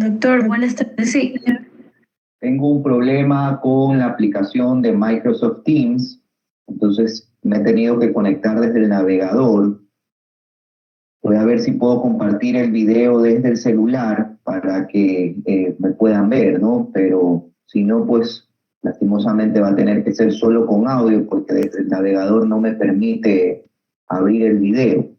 Doctor, buenas tardes. Sí, Tengo un problema con la aplicación de Microsoft Teams, entonces me he tenido que conectar desde el navegador. Voy a ver si puedo compartir el video desde el celular para que me puedan ver, ¿no? Pero si no, pues lastimosamente va a tener que ser solo con audio porque desde el navegador no me permite abrir el video.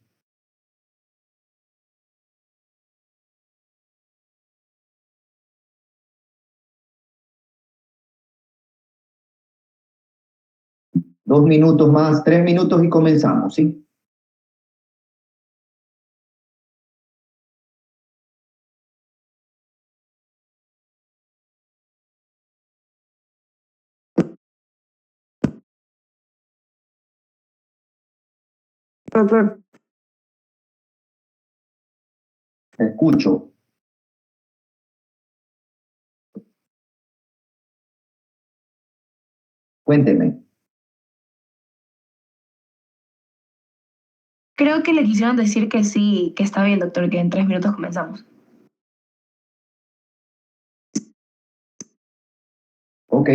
2 minutos más, 3 minutos y comenzamos, ¿sí? doctor. Escucho. Cuénteme. Creo que le quisieron decir que sí, que está bien, doctor, que en 3 minutos comenzamos. Ok.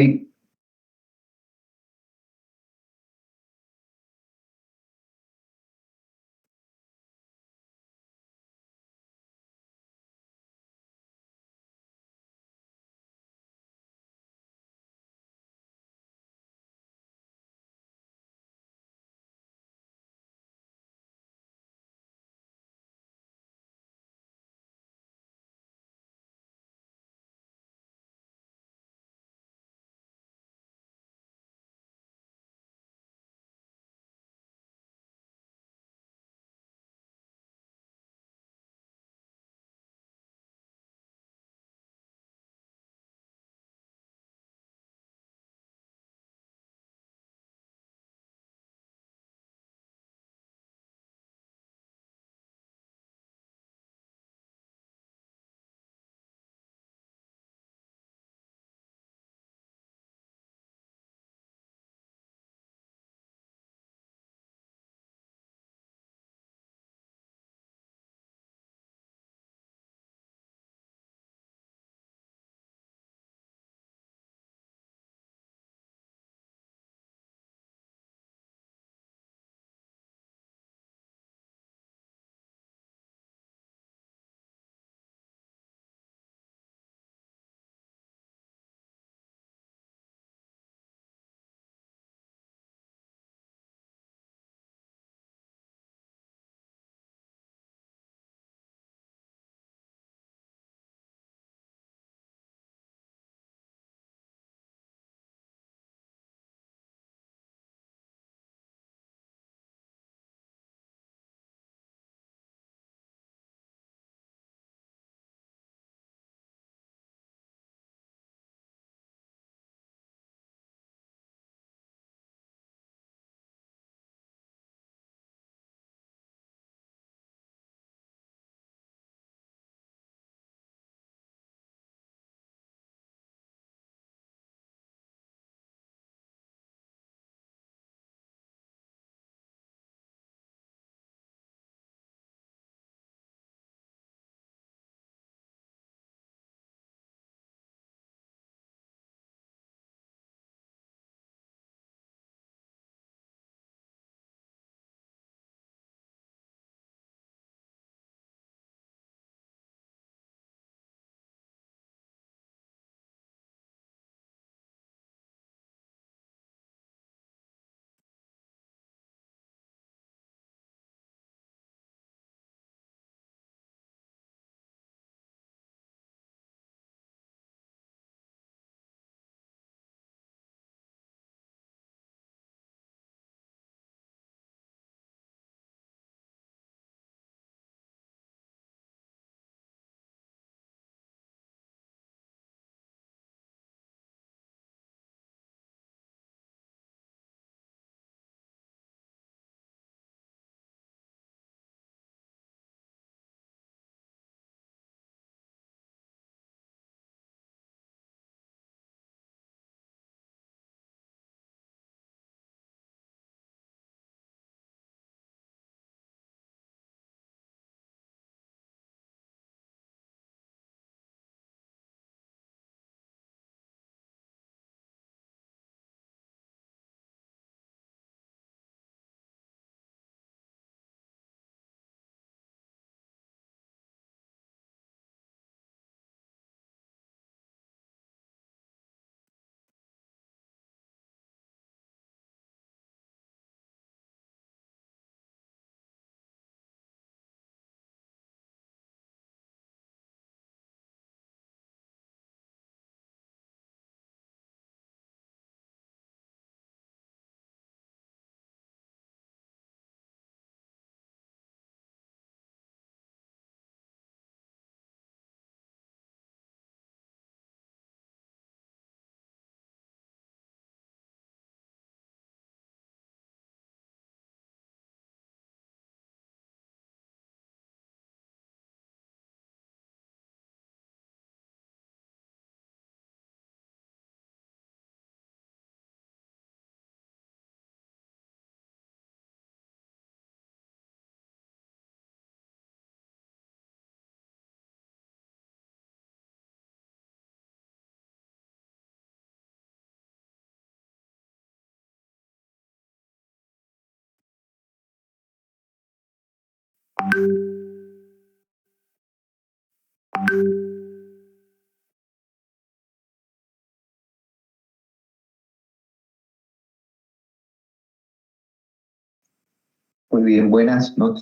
Muy bien, buenas. No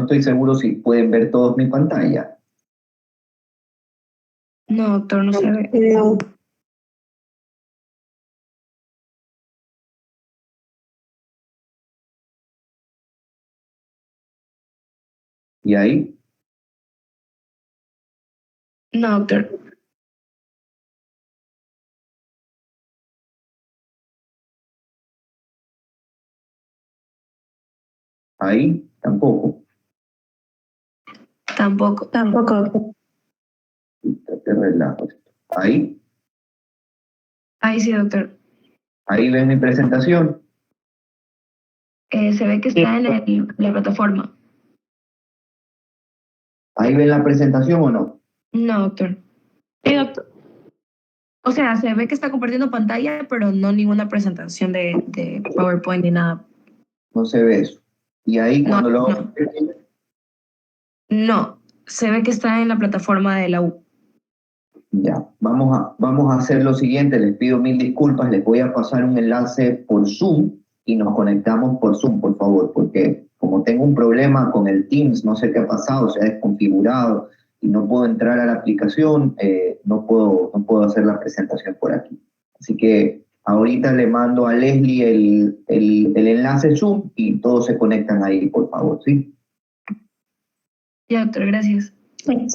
estoy seguro si pueden ver todos mi pantalla. No, doctor, no se ve. No. ¿Y ahí? No, doctor. Ahí tampoco. Tampoco. Tampoco, doctor. Qué relajo esto. Ahí. Ahí sí, doctor. Ahí ven mi presentación. Se ve que está en la plataforma. ¿Ahí ven la presentación o no? No, doctor. Sí, doctor. O sea, se ve que está compartiendo pantalla, pero no ninguna presentación de PowerPoint ni nada. No se ve eso. Y ahí No, cuando lo... no. No. Se ve que está en la plataforma de la U. Ya, vamos a hacer lo siguiente, les pido mil disculpas, les voy a pasar un enlace por Zoom y nos conectamos por Zoom, por favor, porque como tengo un problema con el Teams, no sé qué ha pasado, se ha desconfigurado y no puedo entrar a la aplicación, no puedo hacer la presentación por aquí. Así que ahorita le mando a Leslie el enlace Zoom y todos se conectan ahí, por favor, ¿sí? Ya, doctor, gracias. Sí.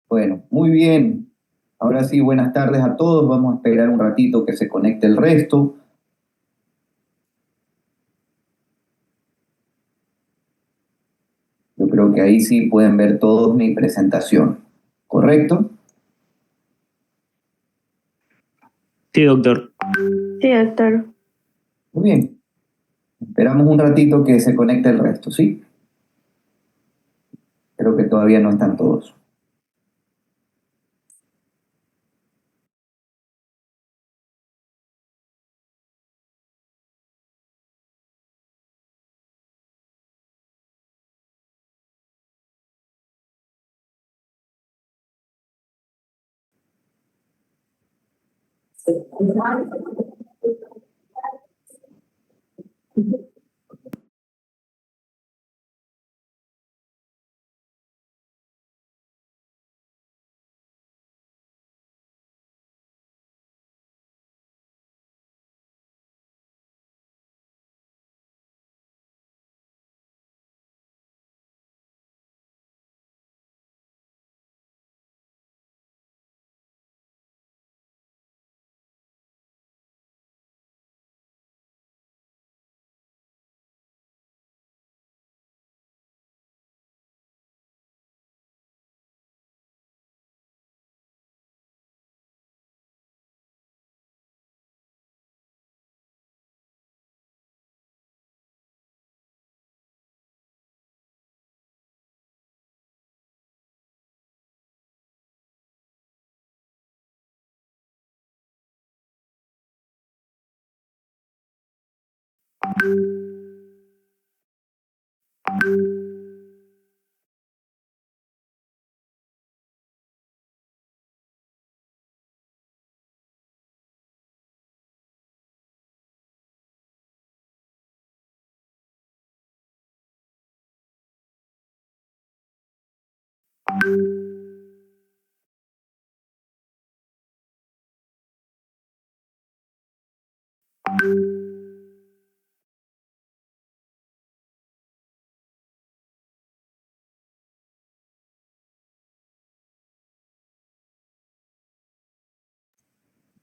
Bueno, muy bien. Ahora sí, buenas tardes a todos. Vamos a esperar un ratito que se conecte el resto. Yo creo que ahí sí pueden ver todos mi presentación. ¿Correcto? Sí, doctor. Sí, doctor. Muy bien. Esperamos un ratito que se conecte el resto, ¿sí? Creo que todavía no están todos.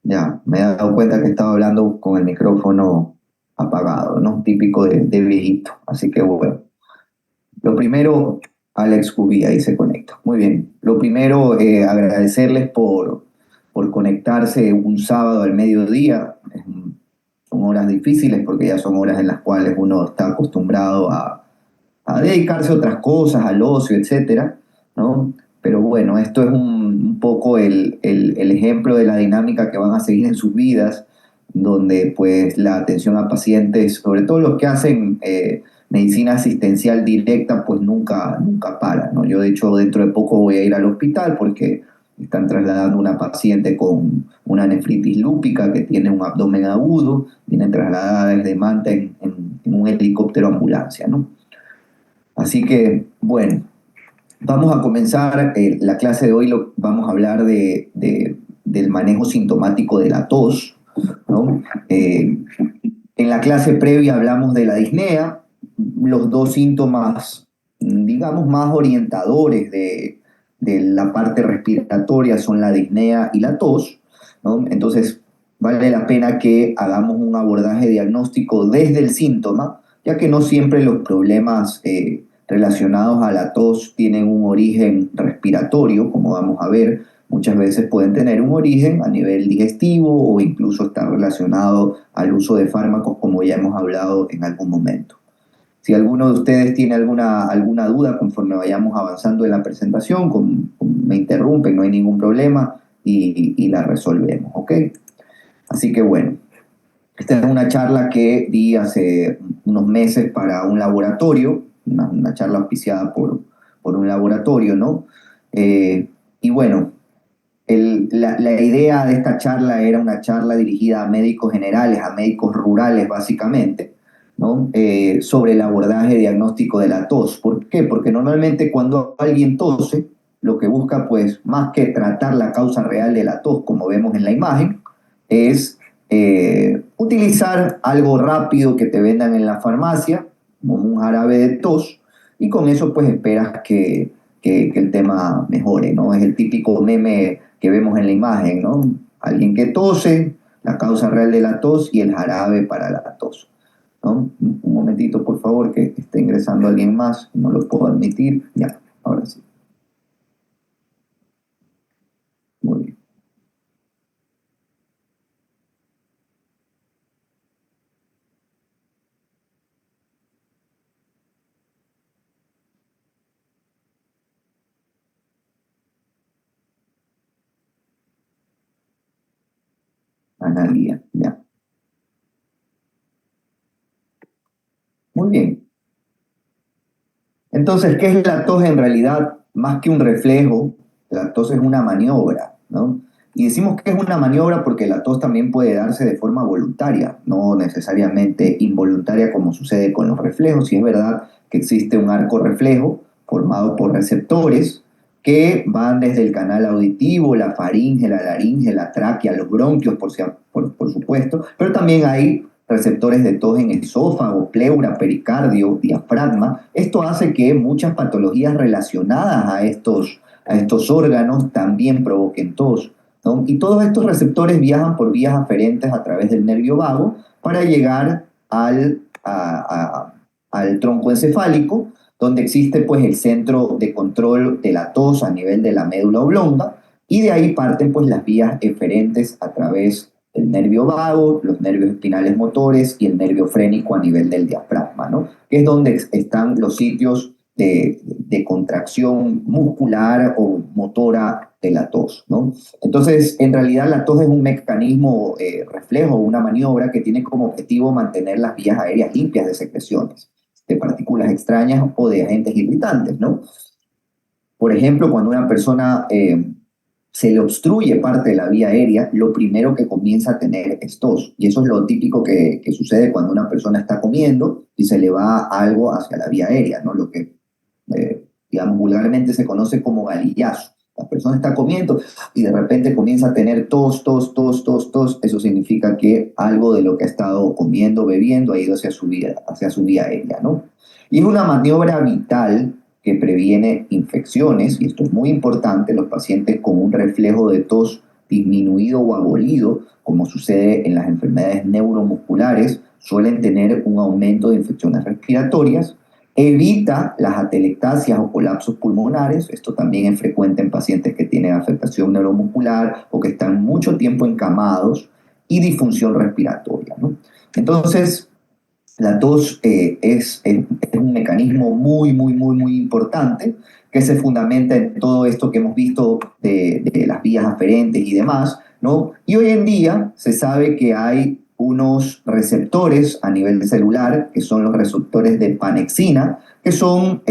Ya, me he dado cuenta que estaba hablando con el micrófono apagado, ¿no? Típico de viejito. Así que bueno. Lo primero, Alex Cubí, ahí se conecta. Muy bien. Lo primero, agradecerles por conectarse un sábado al mediodía. Son horas difíciles porque ya son horas en las cuales uno está acostumbrado a dedicarse a otras cosas, al ocio, etcétera, ¿no? Pero bueno, esto es un poco el ejemplo de la dinámica que van a seguir en sus vidas, donde pues la atención a pacientes, sobre todo los que hacen medicina asistencial directa, pues nunca para, ¿no? Yo de hecho dentro de poco voy a ir al hospital porque están trasladando una paciente con una nefritis lúpica que tiene un abdomen agudo, viene trasladada desde Manta en un helicóptero ambulancia, ¿no? Así que, bueno, vamos a comenzar la clase de hoy, vamos a hablar del manejo sintomático de la tos, ¿no? En la clase previa hablamos de la disnea, los dos síntomas, digamos, más orientadores de la parte respiratoria son la disnea y la tos, ¿no? Entonces, vale la pena que hagamos un abordaje diagnóstico desde el síntoma, ya que no siempre los problemas relacionados a la tos tienen un origen respiratorio, como vamos a ver. Muchas veces pueden tener un origen a nivel digestivo o incluso estar relacionado al uso de fármacos, como ya hemos hablado en algún momento. Si alguno de ustedes tiene alguna duda conforme vayamos avanzando en la presentación, me interrumpen, no hay ningún problema y la resolvemos, ¿ok? Así que bueno, esta es una charla que di hace unos meses para un laboratorio, una charla auspiciada por un laboratorio, ¿no? Y bueno, la idea de esta charla era una charla dirigida a médicos generales, a médicos rurales básicamente, ¿no? Sobre el abordaje diagnóstico de la tos. ¿Por qué? Porque normalmente cuando alguien tose, lo que busca, pues, más que tratar la causa real de la tos, como vemos en la imagen, es utilizar algo rápido que te vendan en la farmacia, como un jarabe de tos, y con eso pues esperas que el tema mejore, ¿no? Es el típico meme que vemos en la imagen, ¿no? Alguien que tose, la causa real de la tos y el jarabe para la tos, ¿no? Un momentito, por favor, que esté ingresando alguien más, no lo puedo admitir. Ya, ahora sí. Muy bien. Analía, ya. Muy bien. Entonces, ¿qué es la tos en realidad? Más que un reflejo, la tos es una maniobra, ¿no? Y decimos que es una maniobra porque la tos también puede darse de forma voluntaria, no necesariamente involuntaria como sucede con los reflejos. Y es verdad que existe un arco reflejo formado por receptores que van desde el canal auditivo, la faringe, la laringe, la tráquea, los bronquios, por supuesto, pero también hay receptores de tos en esófago, pleura, pericardio, diafragma. Esto hace que muchas patologías relacionadas a estos órganos también provoquen tos, ¿no? Y todos estos receptores viajan por vías aferentes a través del nervio vago para llegar al tronco encefálico, donde existe pues el centro de control de la tos a nivel de la médula oblonga, y de ahí parten pues las vías eferentes a través el nervio vago, los nervios espinales motores y el nervio frénico a nivel del diafragma, ¿no? Que es donde están los sitios de contracción muscular o motora de la tos, ¿no? Entonces, en realidad la tos es un mecanismo reflejo, una maniobra que tiene como objetivo mantener las vías aéreas limpias de secreciones, de partículas extrañas o de agentes irritantes, ¿no? Por ejemplo, cuando una persona se le obstruye parte de la vía aérea, lo primero que comienza a tener es tos. Y eso es lo típico que sucede cuando una persona está comiendo y se le va algo hacia la vía aérea, ¿no? Lo que, digamos, vulgarmente se conoce como galillazo. La persona está comiendo y de repente comienza a tener tos, tos, tos, tos, tos. Eso significa que algo de lo que ha estado comiendo, bebiendo, ha ido hacia su vía aérea, ¿no? Y es una maniobra vital que previene infecciones, y esto es muy importante. Los pacientes con un reflejo de tos disminuido o abolido, como sucede en las enfermedades neuromusculares, suelen tener un aumento de infecciones respiratorias. Evita las atelectasias o colapsos pulmonares. Esto también es frecuente en pacientes que tienen afectación neuromuscular o que están mucho tiempo encamados, y disfunción respiratoria, ¿no? Entonces, la tos es un mecanismo muy, muy, muy, muy importante que se fundamenta en todo esto que hemos visto de las vías aferentes y demás, ¿no? Y hoy en día se sabe que hay unos receptores a nivel celular, que son los receptores de panexina, que son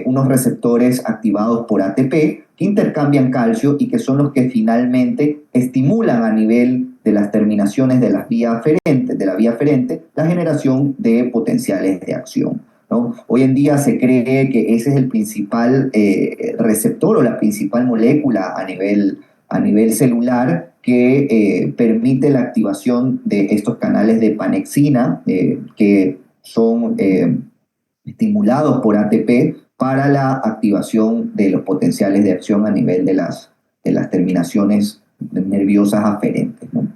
unos receptores activados por ATP, que intercambian calcio y que son los que finalmente estimulan a nivel de las terminaciones de la vía aferente, la generación de potenciales de acción, ¿no? Hoy en día se cree que ese es el principal receptor o la principal molécula a nivel celular que permite la activación de estos canales de panexina que son estimulados por ATP para la activación de los potenciales de acción a nivel de las terminaciones nerviosas aferentes, ¿no?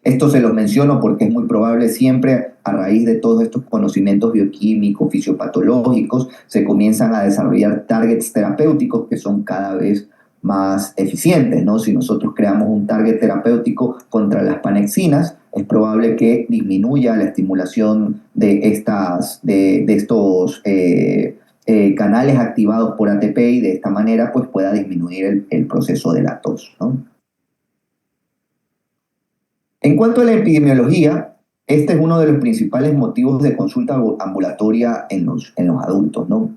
Esto se los menciono porque es muy probable siempre, a raíz de todos estos conocimientos bioquímicos, fisiopatológicos, se comienzan a desarrollar targets terapéuticos que son cada vez más eficientes, ¿no? Si nosotros creamos un target terapéutico contra las panexinas, es probable que disminuya la estimulación de estos canales activados por ATP, y de esta manera pues pueda disminuir el proceso de la tos, ¿no? En cuanto a la epidemiología, este es uno de los principales motivos de consulta ambulatoria en los adultos, ¿no?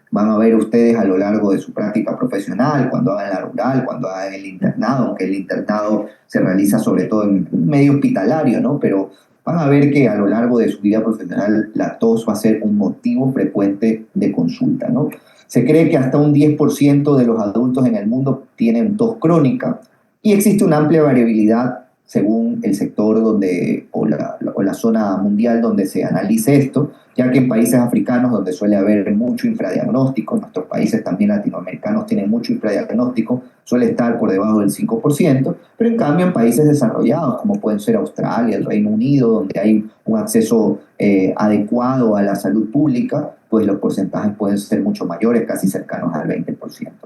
Van a ver ustedes a lo largo de su práctica profesional, cuando hagan la rural, cuando hagan el internado, aunque el internado se realiza sobre todo en un medio hospitalario, ¿no? Pero van a ver que a lo largo de su vida profesional la tos va a ser un motivo frecuente de consulta, ¿no? Se cree que hasta un 10% de los adultos en el mundo tienen tos crónica y existe una amplia variabilidad según el sector o la zona mundial donde se analice esto, ya que en países africanos donde suele haber mucho infradiagnóstico, nuestros países también latinoamericanos tienen mucho infradiagnóstico, suele estar por debajo del 5%, pero en cambio en países desarrollados como pueden ser Australia, el Reino Unido, donde hay un acceso adecuado a la salud pública, pues los porcentajes pueden ser mucho mayores, casi cercanos al 20%,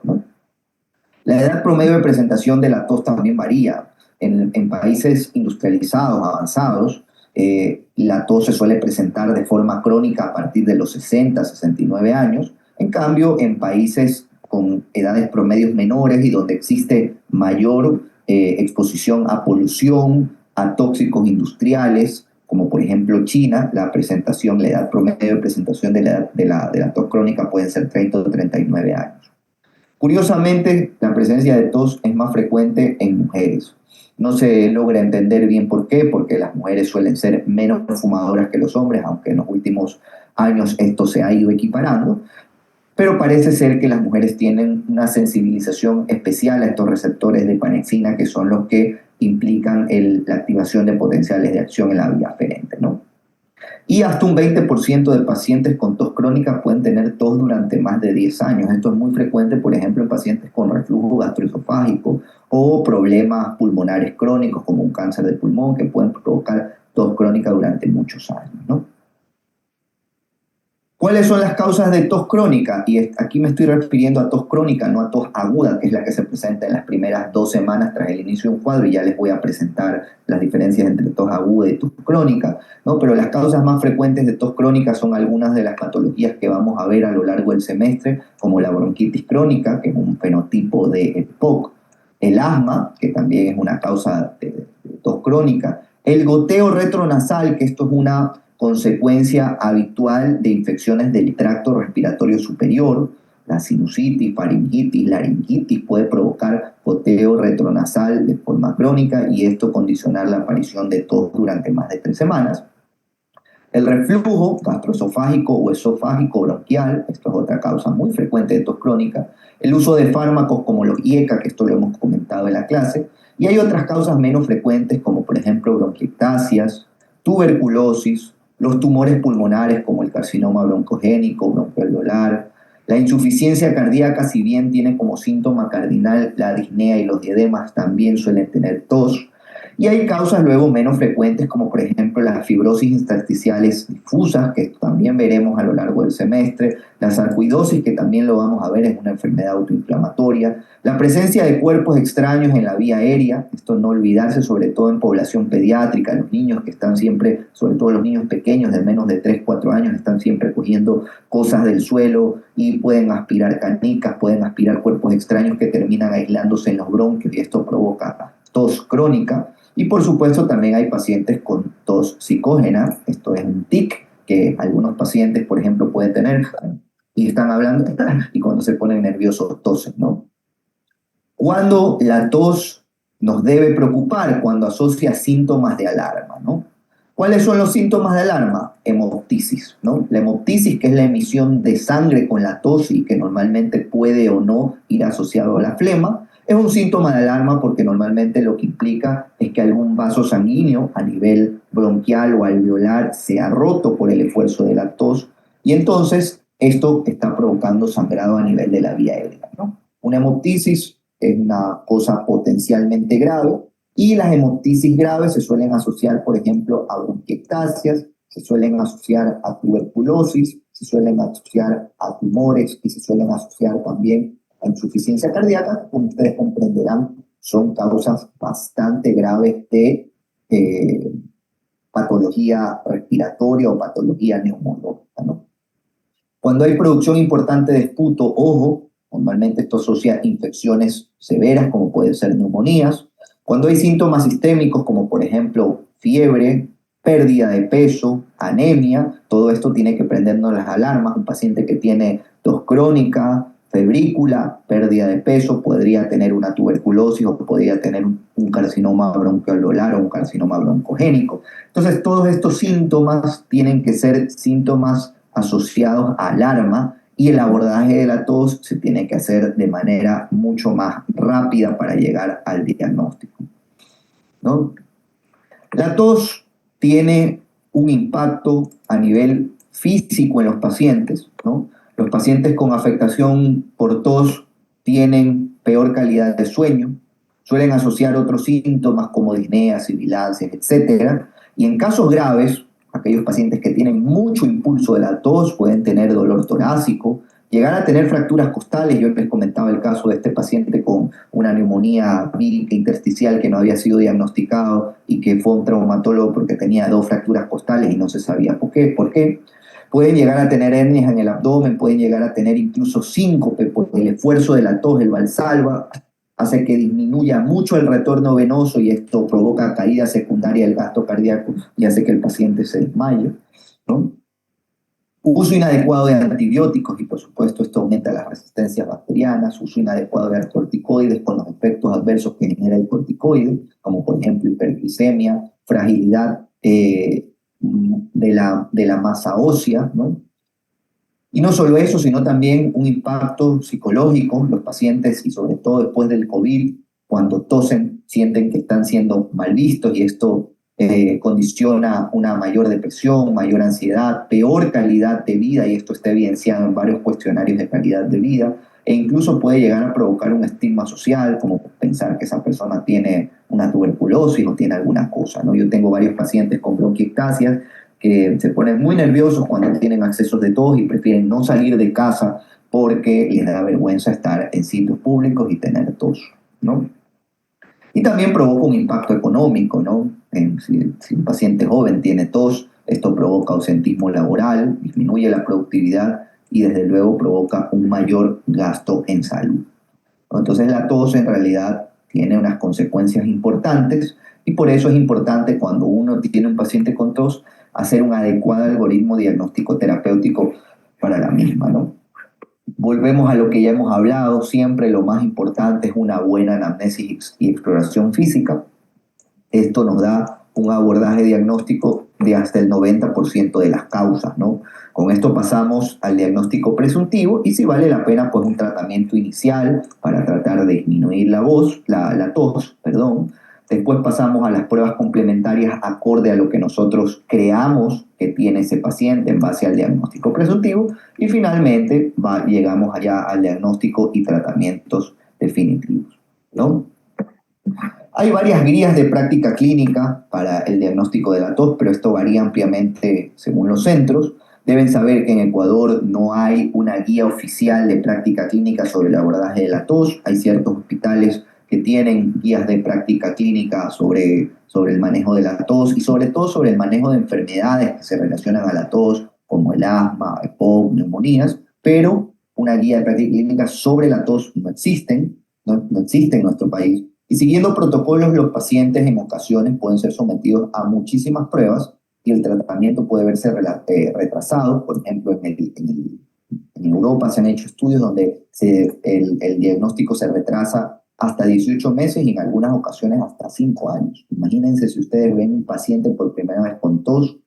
¿no? La edad promedio de presentación de la tos también varía. En países industrializados, avanzados, la tos se suele presentar de forma crónica a partir de los 60, 69 años. En cambio, en países con edades promedios menores y donde existe mayor exposición a polución, a tóxicos industriales, como por ejemplo China, la edad promedio de presentación de la tos crónica puede ser 30 o 39 años. Curiosamente, la presencia de tos es más frecuente en mujeres. No se logra entender bien por qué, porque las mujeres suelen ser menos fumadoras que los hombres, aunque en los últimos años esto se ha ido equiparando, pero parece ser que las mujeres tienen una sensibilización especial a estos receptores de panexina, que son los que implican la activación de potenciales de acción en la vía aferente, ¿no? Y hasta un 20% de pacientes con tos crónica pueden tener tos durante más de 10 años. Esto es muy frecuente, por ejemplo, en pacientes con reflujo gastroesofágico o problemas pulmonares crónicos como un cáncer de pulmón que pueden provocar tos crónica durante muchos años, ¿no? ¿Cuáles son las causas de tos crónica? Y aquí me estoy refiriendo a tos crónica, no a tos aguda, que es la que se presenta en las primeras 2 semanas tras el inicio de un cuadro, y ya les voy a presentar las diferencias entre tos aguda y tos crónica, ¿no? Pero las causas más frecuentes de tos crónica son algunas de las patologías que vamos a ver a lo largo del semestre, como la bronquitis crónica, que es un fenotipo de EPOC, el asma, que también es una causa de tos crónica, el goteo retronasal, que esto es una consecuencia habitual de infecciones del tracto respiratorio superior, la sinusitis, faringitis, laringitis puede provocar goteo retronasal de forma crónica y esto condicionar la aparición de tos durante más de 3 semanas. El reflujo gastroesofágico o esofágico bronquial, esto es otra causa muy frecuente de tos crónica. El uso de fármacos como los IECA, que esto lo hemos comentado en la clase. Y hay otras causas menos frecuentes como por ejemplo bronquiectasias, tuberculosis, los tumores pulmonares como el carcinoma broncogénico, broncoalveolar, la insuficiencia cardíaca, si bien tiene como síntoma cardinal la disnea y los diedemas, también suelen tener tos. Y hay causas luego menos frecuentes como por ejemplo las fibrosis intersticiales difusas, que también veremos a lo largo del semestre, la sarcoidosis, que también lo vamos a ver, es una enfermedad autoinflamatoria, la presencia de cuerpos extraños en la vía aérea, esto no olvidarse sobre todo en población pediátrica, los niños que están siempre, sobre todo los niños pequeños de menos de 3, 4 años, están siempre cogiendo cosas del suelo y pueden aspirar canicas, pueden aspirar cuerpos extraños que terminan aislándose en los bronquios y esto provoca tos crónica. Y por supuesto también hay pacientes con tos psicógena, esto es un tic que algunos pacientes, por ejemplo, pueden tener y están hablando y cuando se ponen nerviosos tosen, ¿no? Cuando la tos nos debe preocupar, cuando asocia síntomas de alarma, ¿no? ¿Cuáles son los síntomas de alarma? Hemoptisis, ¿no? La hemoptisis, que es la emisión de sangre con la tos y que normalmente puede o no ir asociado a la flema, es un síntoma de alarma porque normalmente lo que implica es que algún vaso sanguíneo a nivel bronquial o alveolar se ha roto por el esfuerzo de la tos y entonces esto está provocando sangrado a nivel de la vía aérea, ¿no? Una hemoptisis es una cosa potencialmente grave y las hemoptisis graves se suelen asociar, por ejemplo, a bronquiectasias, se suelen asociar a tuberculosis, se suelen asociar a tumores y se suelen asociar también a insuficiencia cardíaca. Como ustedes comprenderán, son causas bastante graves de patología respiratoria o patología neumológica, ¿no? Cuando hay producción importante de esputo, ojo, normalmente esto asocia infecciones severas como pueden ser neumonías, Cuando hay síntomas sistémicos como por ejemplo fiebre, pérdida de peso, anemia, todo esto tiene que prendernos las alarmas. Un paciente que tiene tos crónica, febrícula, pérdida de peso, podría tener una tuberculosis o podría tener un carcinoma bronquiololar o un carcinoma broncogénico. Entonces, todos estos síntomas tienen que ser síntomas asociados a alarma y el abordaje de la tos se tiene que hacer de manera mucho más rápida para llegar al diagnóstico, ¿no? La tos tiene un impacto a nivel físico en los pacientes, ¿no? Los pacientes con afectación por tos tienen peor calidad de sueño, suelen asociar otros síntomas como disneas, sibilancias, etc. Y en casos graves, aquellos pacientes que tienen mucho impulso de la tos pueden tener dolor torácico, llegar a tener fracturas costales. Yo les comentaba el caso de este paciente con una neumonía vírica intersticial que no había sido diagnosticado y que fue a un traumatólogo porque tenía 2 fracturas costales y no se sabía por qué. Pueden llegar a tener hernias en el abdomen, pueden llegar a tener incluso síncope porque el esfuerzo de la tos, el Valsalva, hace que disminuya mucho el retorno venoso y esto provoca caída secundaria del gasto cardíaco y hace que el paciente se desmaye, ¿no? Uso inadecuado de antibióticos y por supuesto esto aumenta las resistencias bacterianas, uso inadecuado de corticoides con los efectos adversos que genera el corticoide, como por ejemplo hiperglicemia, fragilidad de la masa ósea, ¿no? Y no solo eso, sino también un impacto psicológico. Los pacientes, y sobre todo después del COVID, cuando tosen, sienten que están siendo mal vistos y esto condiciona una mayor depresión, mayor ansiedad, peor calidad de vida, y esto está evidenciado en varios cuestionarios de calidad de vida, e incluso puede llegar a provocar un estigma social, como pensar que esa persona tiene una tuberculosis o tiene alguna cosa, ¿no? Yo tengo varios pacientes con bronquiectasias que se ponen muy nerviosos cuando tienen accesos de tos y prefieren no salir de casa porque les da vergüenza estar en sitios públicos y tener tos, ¿no? Y también provoca un impacto económico, ¿no? Si un paciente joven tiene tos, esto provoca ausentismo laboral, disminuye la productividad y desde luego provoca un mayor gasto en salud. Entonces la tos en realidad tiene unas consecuencias importantes y por eso es importante cuando uno tiene un paciente con tos hacer un adecuado algoritmo diagnóstico terapéutico para la misma, ¿no? Volvemos a lo que ya hemos hablado, siempre lo más importante es una buena anamnesis y exploración física. Esto nos da un abordaje diagnóstico de hasta el 90% de las causas, ¿no? Con esto pasamos al diagnóstico presuntivo y si vale la pena, pues un tratamiento inicial para tratar de disminuir la tos. Después pasamos a las pruebas complementarias acorde a lo que nosotros creamos que tiene ese paciente en base al diagnóstico presuntivo y finalmente llegamos allá al diagnóstico y tratamientos definitivos, ¿no? Hay varias guías de práctica clínica para el diagnóstico de la tos, pero esto varía ampliamente según los centros. Deben saber que en Ecuador no hay una guía oficial de práctica clínica sobre el abordaje de la tos. Hay ciertos hospitales que tienen guías de práctica clínica sobre el manejo de la tos y sobre todo sobre el manejo de enfermedades que se relacionan a la tos, como el asma, EPOC, neumonías, pero una guía de práctica clínica sobre la tos no existe en nuestro país. Y siguiendo protocolos, los pacientes en ocasiones pueden ser sometidos a muchísimas pruebas y el tratamiento puede verse retrasado. Por ejemplo, en Europa se han hecho estudios donde el diagnóstico se retrasa hasta 18 meses y en algunas ocasiones hasta 5 años. Imagínense si ustedes ven un paciente por primera vez con tos,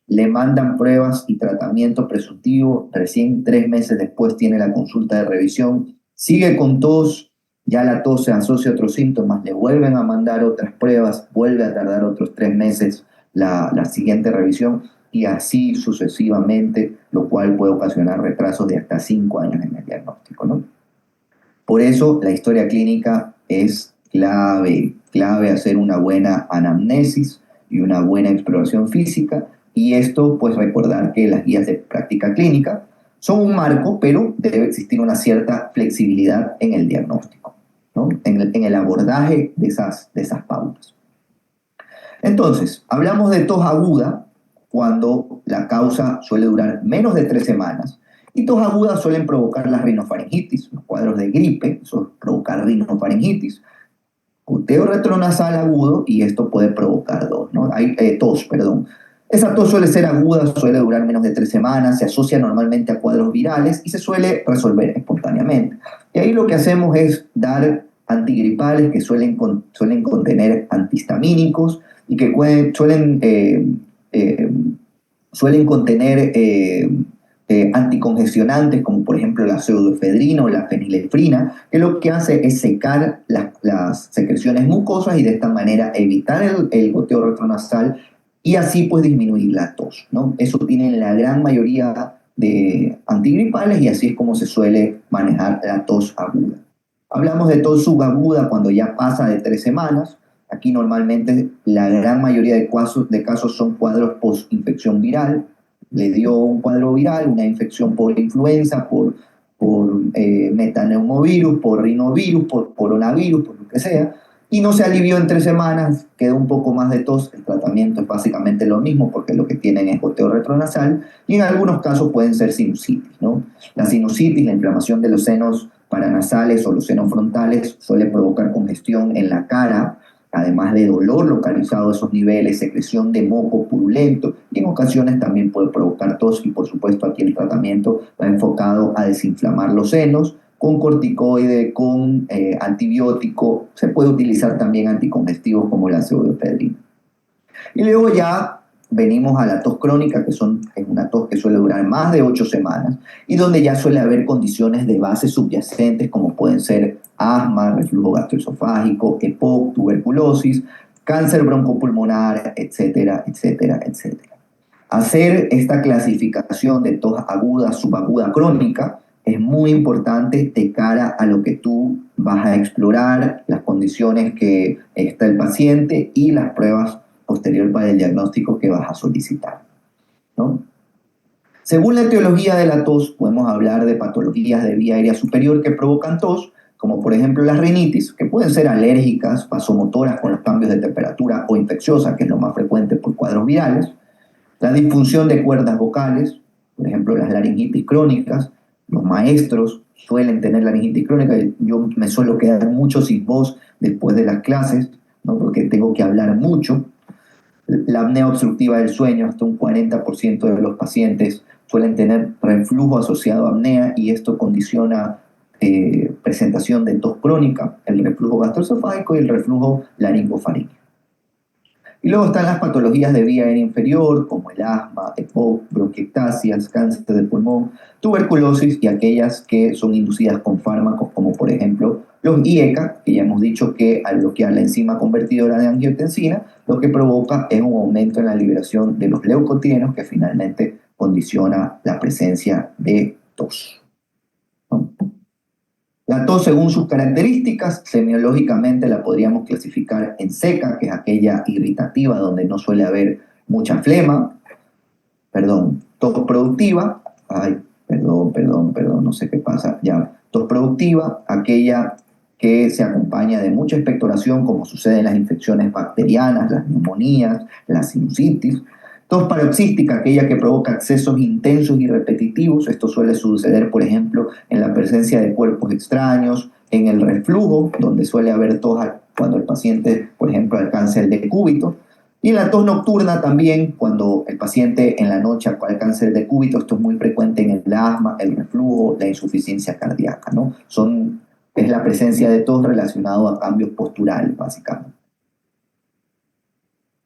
le mandan pruebas y tratamiento presuntivo, recién 3 meses después tiene la consulta de revisión, sigue con tos, ya la tos se asocia a otros síntomas, le vuelven a mandar otras pruebas, vuelve a tardar otros 3 meses la siguiente revisión y así sucesivamente, lo cual puede ocasionar retrasos de hasta 5 años en el diagnóstico, ¿no? Por eso la historia clínica es clave hacer una buena anamnesis y una buena exploración física y esto pues recordar que las guías de práctica clínica son un marco, pero debe existir una cierta flexibilidad en el diagnóstico, ¿no? En el abordaje de esas pautas. Entonces, hablamos de tos aguda cuando la causa suele durar menos de 3 semanas y tos aguda suelen provocar la rinofaringitis, los cuadros de gripe, eso provocar rinofaringitis. goteo retronasal agudo y esto puede provocar tos, perdón. Esa tos suele ser aguda, suele durar menos de 3 semanas, se asocia normalmente a cuadros virales y se suele resolver espontáneamente. Y ahí lo que hacemos es dar antigripales que suelen contener antihistamínicos y que suelen contener anticongestionantes, como por ejemplo la pseudoefedrina o la fenilefrina, que lo que hace es secar las secreciones mucosas y de esta manera evitar el goteo retronasal y así pues disminuir la tos, ¿no? Eso tienen la gran mayoría de antigripales y así es como se suele manejar la tos aguda. Hablamos de tos subaguda cuando ya pasa de 3 semanas. Aquí normalmente la gran mayoría de casos son cuadros post-infección viral. Le dio un cuadro viral, una infección por influenza, por metaneumovirus, por rinovirus, por coronavirus, por lo que sea, y no se alivió en 3 semanas, quedó un poco más de tos. El tratamiento es básicamente lo mismo porque lo que tienen es goteo retronasal y en algunos casos pueden ser sinusitis, ¿no? La sinusitis, la inflamación de los senos paranasales o los senos frontales suele provocar congestión en la cara, además de dolor localizado a esos niveles, secreción de moco purulento y en ocasiones también puede provocar tos y por supuesto aquí el tratamiento va enfocado a desinflamar los senos con corticoide, con antibiótico, se puede utilizar también anticongestivos como la pseudoefedrina. Y luego ya venimos a la tos crónica, que es una tos que suele durar más de 8 semanas y donde ya suele haber condiciones de base subyacentes como pueden ser asma, reflujo gastroesofágico, EPOC, tuberculosis, cáncer broncopulmonar, etcétera, etcétera, etcétera. Hacer esta clasificación de tos aguda, subaguda, crónica es muy importante de cara a lo que tú vas a explorar, las condiciones que está el paciente y las pruebas posterior para el diagnóstico que vas a solicitar, ¿no? Según la etiología de la tos, podemos hablar de patologías de vía aérea superior que provocan tos, como por ejemplo las rinitis, que pueden ser alérgicas, vasomotoras con los cambios de temperatura o infecciosas, que es lo más frecuente por cuadros virales, la disfunción de cuerdas vocales, por ejemplo las laringitis crónicas. Los maestros suelen tener laringitis crónica, yo me suelo quedar mucho sin voz después de las clases, ¿no? Porque tengo que hablar mucho. La apnea obstructiva del sueño, hasta un 40% de los pacientes suelen tener reflujo asociado a apnea y esto condiciona presentación de tos crónica, el reflujo gastroesofágico y el reflujo laringofaríngeo. Y luego están las patologías de vía aérea inferior, como el asma, EPOC, bronquiectasias, cáncer de pulmón, tuberculosis y aquellas que son inducidas con fármacos, como por ejemplo los IECA, que ya hemos dicho que al bloquear la enzima convertidora de angiotensina, lo que provoca es un aumento en la liberación de los leucotrienos que finalmente condiciona la presencia de tos, ¿no? La tos, según sus características, semiológicamente la podríamos clasificar en seca, que es aquella irritativa donde no suele haber mucha flema. Tos productiva. No sé qué pasa. Ya, tos productiva, aquella que se acompaña de mucha expectoración, como sucede en las infecciones bacterianas, las neumonías, la sinusitis. Tos paroxística, aquella que provoca accesos intensos y repetitivos. Esto suele suceder, por ejemplo, en la presencia de cuerpos extraños, en el reflujo, donde suele haber tos cuando el paciente, por ejemplo, alcanza el decúbito. Y en la tos nocturna también, cuando el paciente en la noche alcanza el decúbito. Esto es muy frecuente en el asma, el reflujo, la insuficiencia cardíaca, ¿no? Es la presencia de tos relacionado a cambios posturales, básicamente.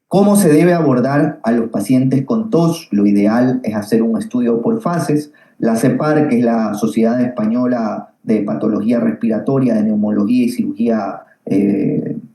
¿Cómo se debe abordar a los pacientes con tos? Lo ideal es hacer un estudio por fases. La CEPAR, que es la Sociedad Española de Patología Respiratoria, de Neumología y Cirugía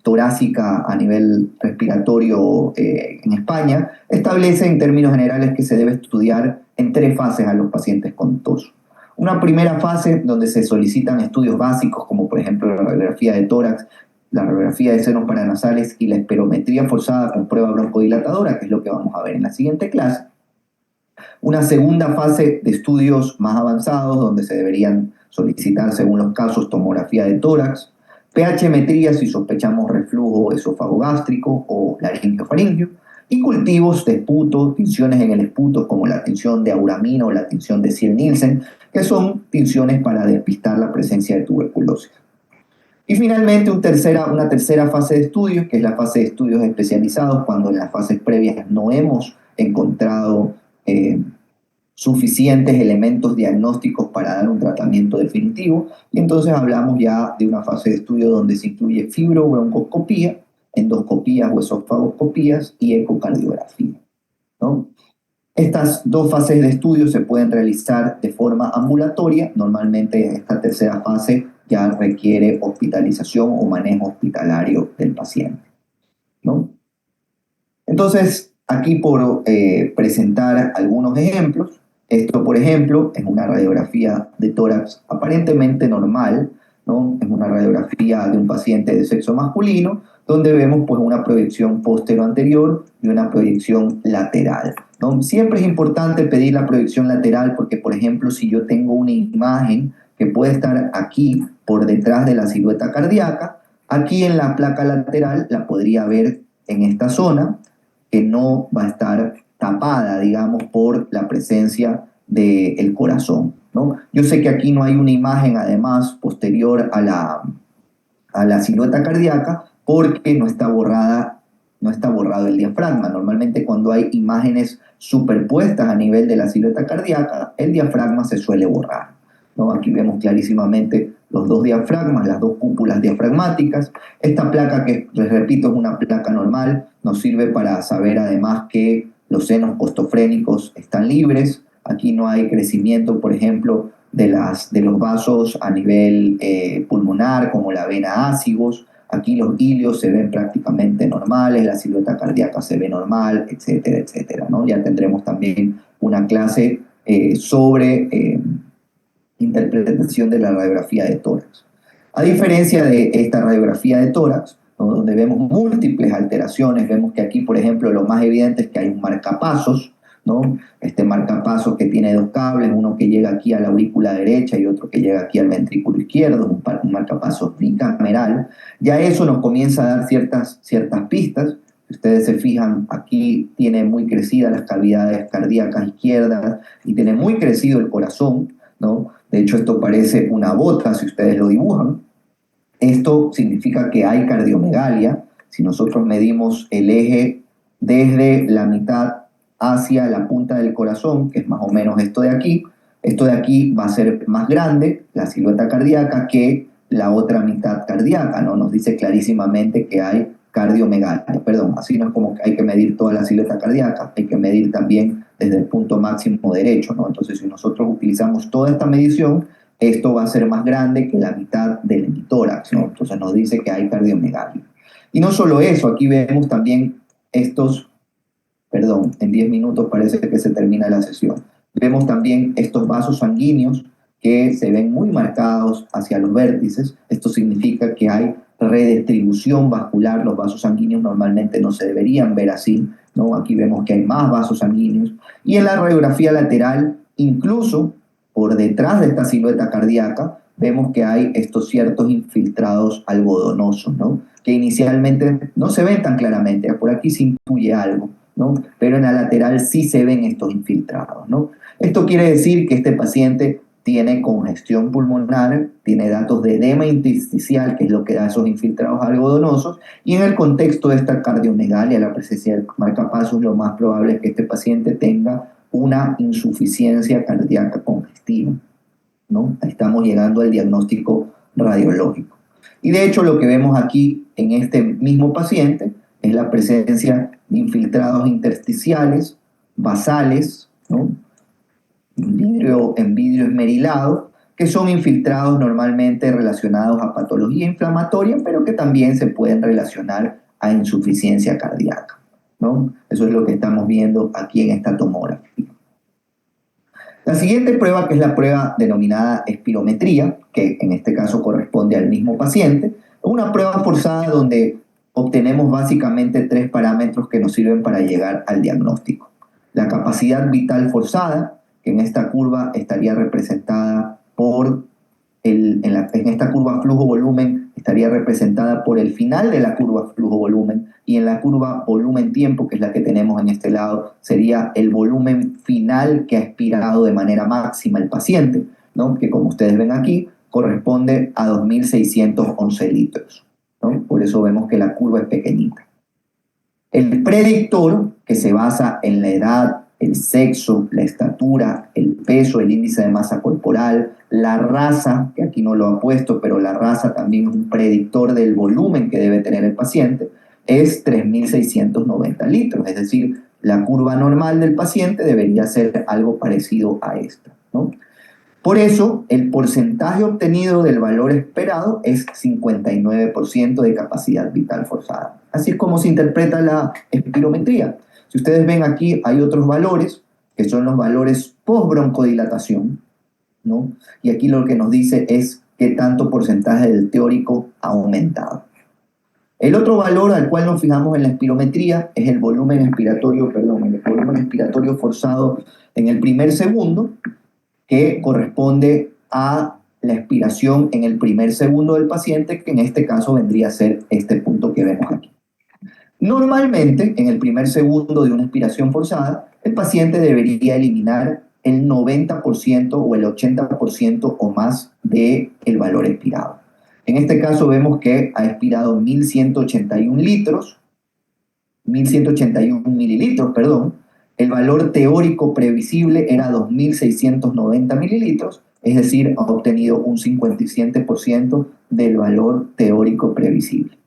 torácica a nivel respiratorio en España, establece en términos generales que se debe estudiar en 3 fases a los pacientes con tos. Una primera fase donde se solicitan estudios básicos, como por ejemplo la radiografía de tórax, la radiografía de senos paranasales y la espirometría forzada con prueba broncodilatadora, que es lo que vamos a ver en la siguiente clase. Una segunda fase de estudios más avanzados, donde se deberían solicitar, según los casos, tomografía de tórax, pH-metría si sospechamos reflujo esofagogástrico o laringiofaringio, y cultivos de esputo, tinciones en el esputo, como la tinción de auramina o la tinción de Ziel-Nielsen, que son tinciones para despistar la presencia de tuberculosis. Y finalmente una tercera fase de estudios, que es la fase de estudios especializados, cuando en las fases previas no hemos encontrado suficientes elementos diagnósticos para dar un tratamiento definitivo, y entonces hablamos ya de una fase de estudio donde se incluye fibrobroncoscopía, endoscopías o esofagoscopías y ecocardiografía, ¿no? Estas dos fases de estudio se pueden realizar de forma ambulatoria. Normalmente esta tercera fase ya requiere hospitalización o manejo hospitalario del paciente, ¿no? Entonces, aquí por presentar algunos ejemplos, esto, por ejemplo, es una radiografía de tórax aparentemente normal, ¿no? Es una radiografía de un paciente de sexo masculino, donde vemos pues, una proyección postero-anterior y una proyección lateral, ¿no? Siempre es importante pedir la proyección lateral porque, por ejemplo, si yo tengo una imagen que puede estar aquí por detrás de la silueta cardíaca, aquí en la placa lateral la podría ver en esta zona, que no va a estar tapada, digamos, por la presencia del corazón, ¿no? Yo sé que aquí no hay una imagen, además, posterior a la silueta cardíaca, porque no está borrado el diafragma. Normalmente cuando hay imágenes superpuestas a nivel de la silueta cardíaca, el diafragma se suele borrar, ¿no? Aquí vemos clarísimamente los dos diafragmas, las dos cúpulas diafragmáticas. Esta placa, que les repito es una placa normal, nos sirve para saber además que los senos costofrénicos están libres. Aquí no hay crecimiento, por ejemplo, de los vasos a nivel pulmonar, como la vena ácigos. Aquí los ilios se ven prácticamente normales, la silueta cardíaca se ve normal, etcétera, etcétera, ¿no? Ya tendremos también una clase sobre interpretación de la radiografía de tórax. A diferencia de esta radiografía de tórax, ¿no? Donde vemos múltiples alteraciones, vemos que aquí, por ejemplo, lo más evidente es que hay un marcapasos, ¿no? Este marcapasos que tiene dos cables, uno que llega aquí a la aurícula derecha y otro que llega aquí al ventrículo izquierdo, un marcapasos bicameral. Ya eso nos comienza a dar ciertas pistas. Si ustedes se fijan, aquí tiene muy crecidas las cavidades cardíacas izquierdas y tiene muy crecido el corazón, ¿no? De hecho, esto parece una bota si ustedes lo dibujan. Esto significa que hay cardiomegalia. Si nosotros medimos el eje desde la mitad hacia la punta del corazón, que es más o menos esto de aquí va a ser más grande, la silueta cardíaca, que la otra mitad cardíaca, ¿no? Nos dice clarísimamente que hay cardiomegalia. Perdón, así no es como que hay que medir toda la silueta cardíaca, hay que medir también desde el punto máximo derecho, ¿no? Entonces, si nosotros utilizamos toda esta medición, esto va a ser más grande que la mitad del hemitórax, ¿no? Entonces nos dice que hay cardiomegalia. Y no solo eso, aquí vemos también en 10 minutos parece que se termina la sesión. Vemos también estos vasos sanguíneos que se ven muy marcados hacia los vértices. Esto significa que hay redistribución vascular. Los vasos sanguíneos normalmente no se deberían ver así, ¿no? Aquí vemos que hay más vasos sanguíneos. Y en la radiografía lateral, incluso por detrás de esta silueta cardíaca, vemos que hay estos ciertos infiltrados algodonosos, ¿no? Que inicialmente no se ven tan claramente. Por aquí se intuye algo, ¿no? Pero en la lateral sí se ven estos infiltrados, ¿no? Esto quiere decir que este paciente tiene congestión pulmonar, tiene datos de edema intersticial, que es lo que da esos infiltrados algodonosos, y en el contexto de esta cardiomegalia, la presencia del marcapasos, lo más probable es que este paciente tenga una insuficiencia cardíaca congestiva, ¿no? Estamos llegando al diagnóstico radiológico. Y de hecho lo que vemos aquí en este mismo paciente es la presencia de infiltrados intersticiales, basales, ¿no? En vidrio esmerilado, que son infiltrados normalmente relacionados a patología inflamatoria, pero que también se pueden relacionar a insuficiencia cardíaca, ¿no? Eso es lo que estamos viendo aquí en esta tomografía. La siguiente prueba, que es la prueba denominada espirometría, que en este caso corresponde al mismo paciente, es una prueba forzada donde obtenemos básicamente 3 parámetros que nos sirven para llegar al diagnóstico. La capacidad vital forzada, que en esta curva estaría representada en esta curva flujo-volumen estaría representada por el final de la curva flujo-volumen, y en la curva volumen-tiempo, que es la que tenemos en este lado, sería el volumen final que ha expirado de manera máxima el paciente, ¿no? Que como ustedes ven aquí, corresponde a 2.611 litros, ¿no? Por eso vemos que la curva es pequeñita. El predictor, que se basa en la edad, el sexo, la estatura, el peso, el índice de masa corporal, la raza, que aquí no lo ha puesto, pero la raza también es un predictor del volumen que debe tener el paciente, es 3.690 litros, es decir, la curva normal del paciente debería ser algo parecido a esta, ¿no? Por eso, el porcentaje obtenido del valor esperado es 59% de capacidad vital forzada. Así es como se interpreta la espirometría. Si ustedes ven aquí, hay otros valores, que son los valores post-broncodilatación, ¿no? Y aquí lo que nos dice es qué tanto porcentaje del teórico ha aumentado. El otro valor al cual nos fijamos en la espirometría es el volumen expiratorio forzado en el primer segundo, que corresponde a la expiración en el primer segundo del paciente, que en este caso vendría a ser este punto que vemos aquí. Normalmente, en el primer segundo de una expiración forzada, el paciente debería eliminar el 90% o el 80% o más del valor expirado. En este caso vemos que ha expirado 1.181 mililitros, perdón. El valor teórico previsible era 2.690 mililitros, es decir, ha obtenido un 57% del valor teórico previsible.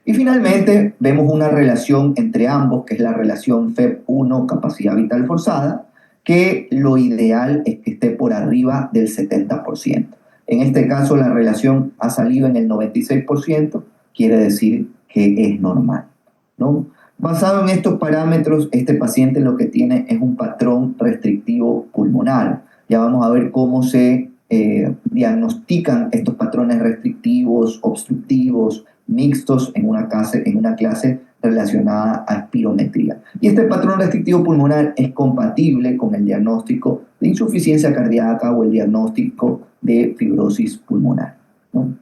Y finalmente vemos una relación entre ambos, que es la relación FEV1, capacidad vital forzada, que lo ideal es que esté por arriba del 70%. En este caso la relación ha salido en el 96%, quiere decir que es normal, ¿no? Basado en estos parámetros, este paciente lo que tiene es un patrón restrictivo pulmonar. Ya vamos a ver cómo se diagnostican estos patrones restrictivos, obstructivos, mixtos en una clase relacionada a espirometría. Y este patrón restrictivo pulmonar es compatible con el diagnóstico de insuficiencia cardíaca o el diagnóstico de fibrosis pulmonar, ¿no?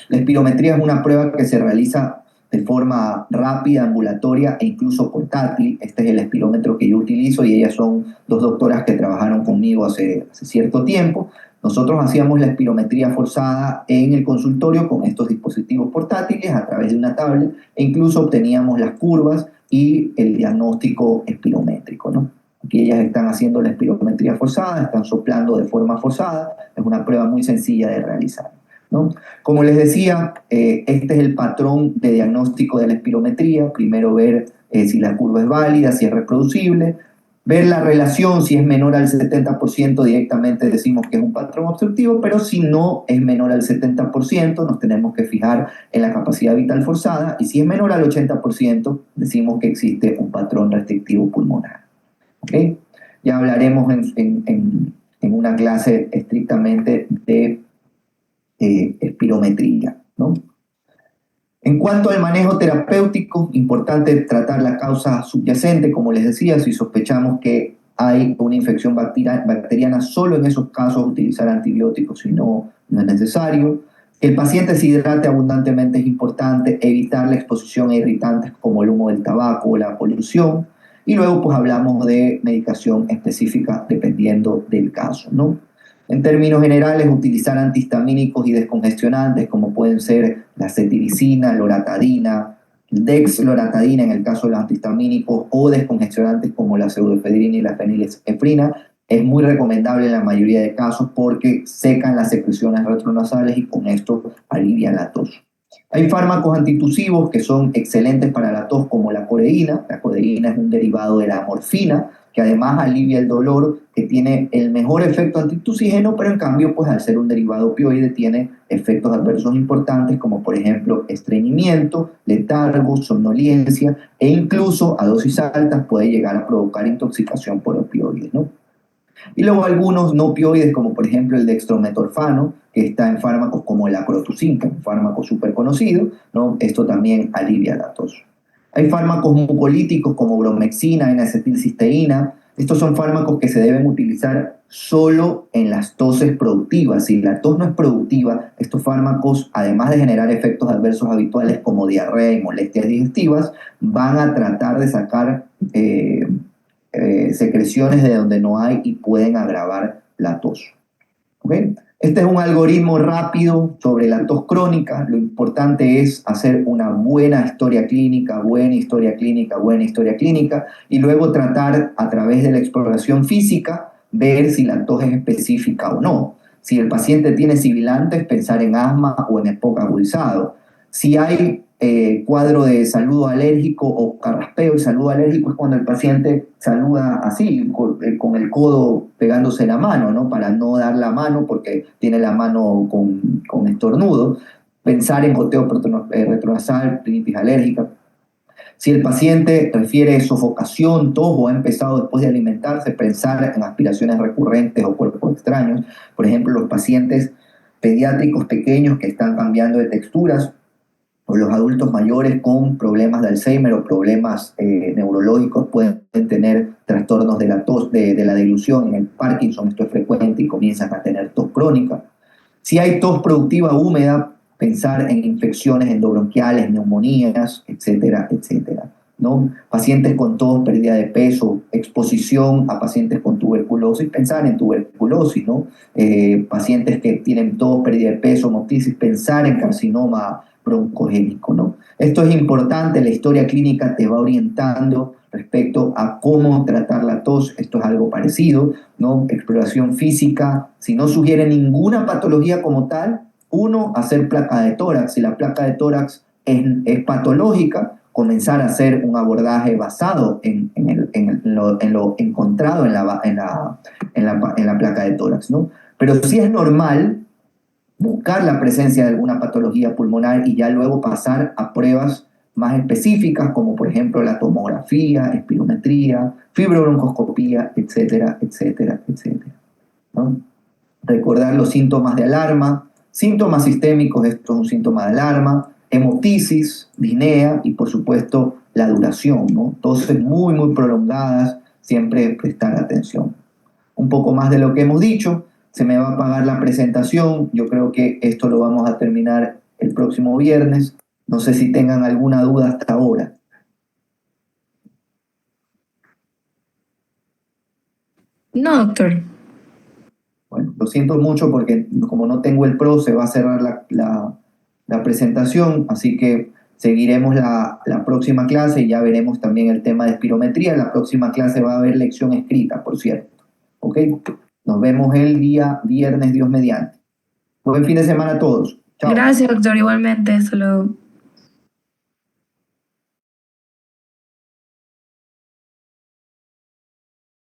La espirometría es una prueba que se realiza de forma rápida, ambulatoria e incluso portátil. Este es el espirómetro que yo utilizo y ellas son dos doctoras que trabajaron conmigo hace cierto tiempo. Nosotros hacíamos la espirometría forzada en el consultorio con estos dispositivos portátiles a través de una tablet e incluso obteníamos las curvas y el diagnóstico espirométrico, ¿no? Aquí ellas están haciendo la espirometría forzada, están soplando de forma forzada, es una prueba muy sencilla de realizar, ¿no? Como les decía, este es el patrón de diagnóstico de la espirometría. Primero ver si la curva es válida, si es reproducible. Ver la relación, si es menor al 70%, directamente decimos que es un patrón obstructivo, pero si no es menor al 70%, nos tenemos que fijar en la capacidad vital forzada, y si es menor al 80%, decimos que existe un patrón restrictivo pulmonar. ¿Okay? Ya hablaremos en una clase estrictamente de espirometría, ¿no? En cuanto al manejo terapéutico, importante tratar la causa subyacente, como les decía, si sospechamos que hay una infección bacteriana, solo en esos casos utilizar antibióticos, si no, no es necesario. Que el paciente se hidrate abundantemente es importante, evitar la exposición a irritantes como el humo del tabaco o la polución, y luego pues hablamos de medicación específica dependiendo del caso, ¿no? En términos generales, utilizar antihistamínicos y descongestionantes como pueden ser la cetiricina, loratadina, dexloratadina en el caso de los antihistamínicos, o descongestionantes como la pseudoefedrina y la fenilefrina, es muy recomendable en la mayoría de casos porque secan las secreciones retronasales y con esto alivian la tos. Hay fármacos antitusivos que son excelentes para la tos como la codeína. La codeína es un derivado de la morfina, que además alivia el dolor, que tiene el mejor efecto antitusígeno, pero en cambio, pues al ser un derivado opioide, tiene efectos adversos importantes, como por ejemplo estreñimiento, letargo, somnolencia, e incluso a dosis altas puede llegar a provocar intoxicación por opioides, ¿no? Y luego algunos no opioides, como por ejemplo el dextrometorfano, que está en fármacos como el acrotucin, que es un fármaco súper conocido, ¿no? Esto también alivia la tos. Hay fármacos mucolíticos como bromexina, N-acetilcisteína. Estos son fármacos que se deben utilizar solo en las toses productivas. Si la tos no es productiva, estos fármacos, además de generar efectos adversos habituales como diarrea y molestias digestivas, van a tratar de sacar secreciones de donde no hay y pueden agravar la tos. ¿Okay? Este es un algoritmo rápido sobre la tos crónica. Lo importante es hacer una buena historia clínica, y luego tratar a través de la exploración física ver si la tos es específica o no. Si el paciente tiene sibilantes, pensar en asma o en EPOC agudizado. Si hay cuadro de saludo alérgico o carraspeo, el saludo alérgico es cuando el paciente saluda así, con el codo pegándose la mano, ¿no? Para no dar la mano porque tiene la mano con estornudo. Pensar en goteo retronasal, rinitis alérgica. Si el paciente refiere sofocación, tos o ha empezado después de alimentarse, pensar en aspiraciones recurrentes o cuerpos extraños. Por ejemplo, los pacientes pediátricos pequeños que están cambiando de texturas, o los adultos mayores con problemas de Alzheimer o problemas neurológicos pueden tener trastornos de la tos, de la dilución. En el Parkinson esto es frecuente y comienzan a tener tos crónica. Si hay tos productiva húmeda, pensar en infecciones endobronquiales, neumonías, etcétera, etcétera, ¿no? Pacientes con tos, pérdida de peso, exposición a pacientes con tuberculosis, pensar en tuberculosis, ¿no? Pacientes que tienen tos, pérdida de peso, motitis, pensar en carcinoma broncogénico, ¿no? Esto es importante, la historia clínica te va orientando respecto a cómo tratar la tos. Esto es algo parecido, ¿no? Exploración física, si no sugiere ninguna patología como tal, hacer placa de tórax. Si la placa de tórax es patológica, comenzar a hacer un abordaje basado en lo encontrado en la placa de tórax, ¿no? Pero si es normal, buscar la presencia de alguna patología pulmonar y ya luego pasar a pruebas más específicas, como por ejemplo la tomografía, espirometría, fibrobroncoscopía, etcétera, etcétera, etcétera, ¿no? Recordar los síntomas de alarma, síntomas sistémicos, esto es un síntoma de alarma, hemotisis, disnea y por supuesto la duración, ¿no? Toses muy, muy prolongadas, siempre prestar atención. Un poco más de lo que hemos dicho. Se me va a apagar la presentación. Yo creo que esto lo vamos a terminar el próximo viernes. No sé si tengan alguna duda hasta ahora. No, doctor. Bueno, lo siento mucho porque como no tengo el PRO, se va a cerrar la presentación, así que seguiremos la próxima clase y ya veremos también el tema de espirometría. En la próxima clase va a haber lección escrita, por cierto. ¿Ok? Nos vemos el día viernes, Dios mediante. Buen fin de semana a todos. Chao. Gracias, doctor. Igualmente, hasta luego.